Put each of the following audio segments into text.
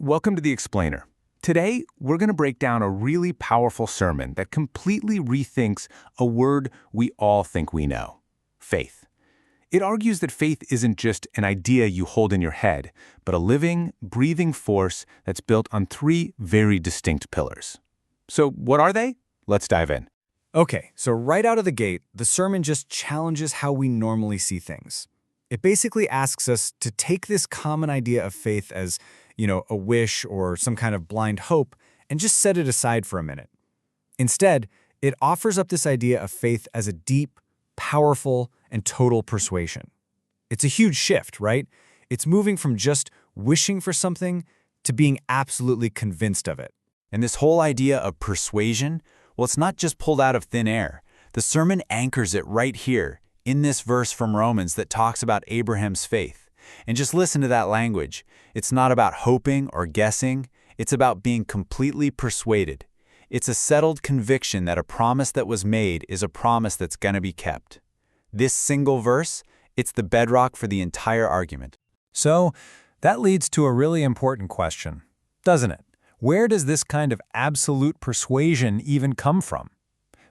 welcome to The Explainer. Today, we're going to break down a really powerful sermon that completely rethinks a word we all think we know: faith. It argues that faith isn't just an idea you hold in your head, but a living, breathing force that's built on three very distinct pillars. So what are they? Let's dive in. Okay, so right out of the gate, the sermon just challenges how we normally see things. It basically asks us to take this common idea of faith as, a wish or some kind of blind hope and just set it aside for a minute. Instead, it offers up this idea of faith as a deep, powerful, and total persuasion. It's a huge shift, right? It's moving from just wishing for something to being absolutely convinced of it. And this whole idea of persuasion, well, it's not just pulled out of thin air. The sermon anchors it right here in this verse from Romans that talks about Abraham's faith. And just listen to that language. It's not about hoping or guessing. It's about being completely persuaded. It's a settled conviction that a promise that was made is a promise that's going to be kept. This single verse, it's the bedrock for the entire argument. So, that leads to a really important question, doesn't it? Where does this kind of absolute persuasion even come from?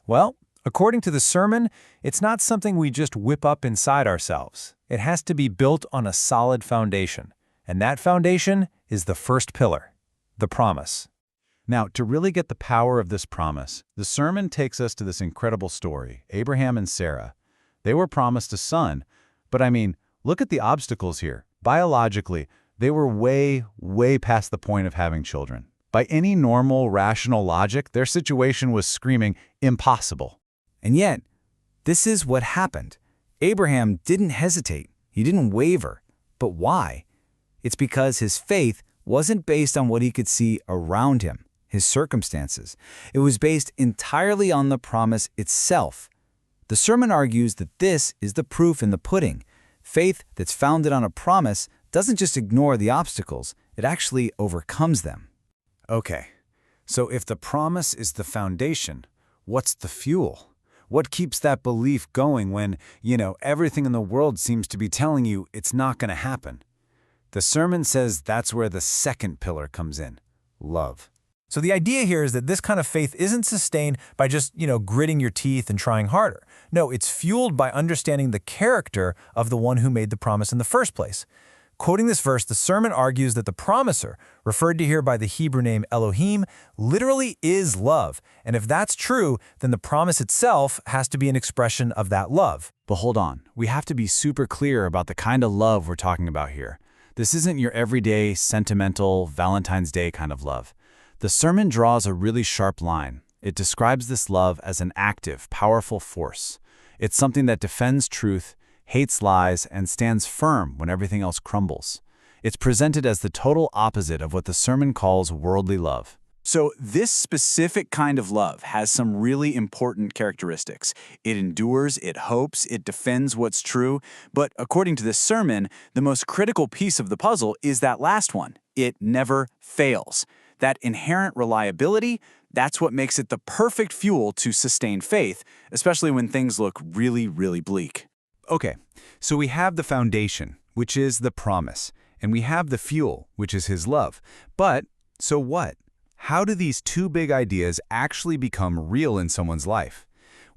Well, according to the sermon, it's not something we just whip up inside ourselves. It has to be built on a solid foundation, and that foundation is the first pillar, the promise. Now, to really get the power of this promise, the sermon takes us to this incredible story, Abraham and Sarah. They were promised a son, but look at the obstacles here. Biologically, they were way, way past the point of having children. By any normal, rational logic, their situation was screaming impossible. And yet, this is what happened. Abraham didn't hesitate. He didn't waver. But why? It's because his faith wasn't based on what he could see around him, his circumstances. It was based entirely on the promise itself. The sermon argues that this is the proof in the pudding. Faith that's founded on a promise doesn't just ignore the obstacles, it actually overcomes them. Okay, so if the promise is the foundation, what's the fuel? What keeps that belief going when, everything in the world seems to be telling you it's not going to happen? The sermon says that's where the second pillar comes in: love. So the idea here is that this kind of faith isn't sustained by just, gritting your teeth and trying harder. No, it's fueled by understanding the character of the one who made the promise in the first place. Quoting this verse, the sermon argues that the promiser, referred to here by the Hebrew name Elohim, literally is love. And if that's true, then the promise itself has to be an expression of that love. But hold on, we have to be super clear about the kind of love we're talking about here. This isn't your everyday, sentimental, Valentine's Day kind of love. The sermon draws a really sharp line. It describes this love as an active, powerful force. It's something that defends truth, hates lies, and stands firm when everything else crumbles. It's presented as the total opposite of what the sermon calls worldly love. So this specific kind of love has some really important characteristics. It endures, it hopes, it defends what's true. But according to this sermon, the most critical piece of the puzzle is that last one. It never fails. That inherent reliability, that's what makes it the perfect fuel to sustain faith, especially when things look really, really bleak. Okay, so we have the foundation, which is the promise, and we have the fuel, which is his love. But, so what? How do these two big ideas actually become real in someone's life?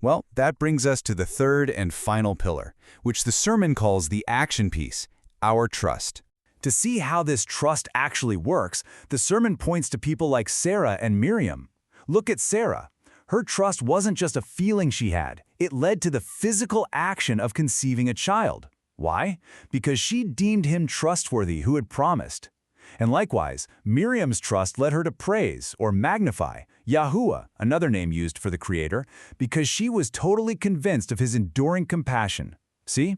Well, that brings us to the third and final pillar, which the sermon calls the action piece, our trust. To see how this trust actually works, the sermon points to people like Sarah and Miriam. Look at Sarah. Her trust wasn't just a feeling she had. It led to the physical action of conceiving a child. Why? Because she deemed him trustworthy who had promised. And likewise, Miriam's trust led her to praise or magnify Yahuah, another name used for the Creator, because she was totally convinced of his enduring compassion. See?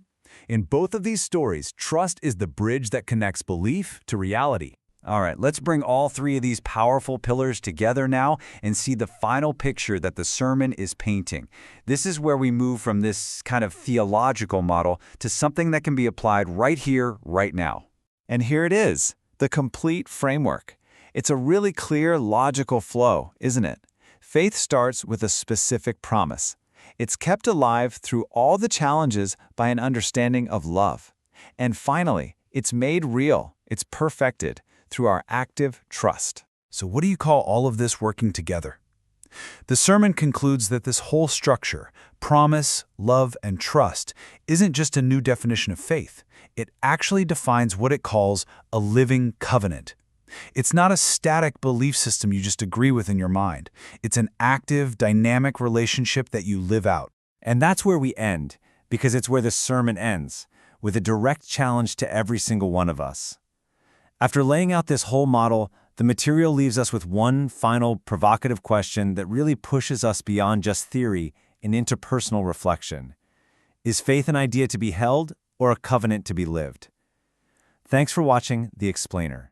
In both of these stories, trust is the bridge that connects belief to reality. All right, let's bring all three of these powerful pillars together now and see the final picture that the sermon is painting. This is where we move from this kind of theological model to something that can be applied right here, right now. And here it is, the complete framework. It's a really clear, logical flow, isn't it? Faith starts with a specific promise. It's kept alive through all the challenges by an understanding of love. And finally, it's made real, it's perfected, through our active trust. So what do you call all of this working together? The sermon concludes that this whole structure, promise, love, and trust, isn't just a new definition of faith. It actually defines what it calls a living covenant. It's not a static belief system you just agree with in your mind. It's an active, dynamic relationship that you live out. And that's where we end, because it's where the sermon ends, with a direct challenge to every single one of us. After laying out this whole model, the material leaves us with one final provocative question that really pushes us beyond just theory and into personal reflection. Is faith an idea to be held or a covenant to be lived? Thanks for watching The Explainer.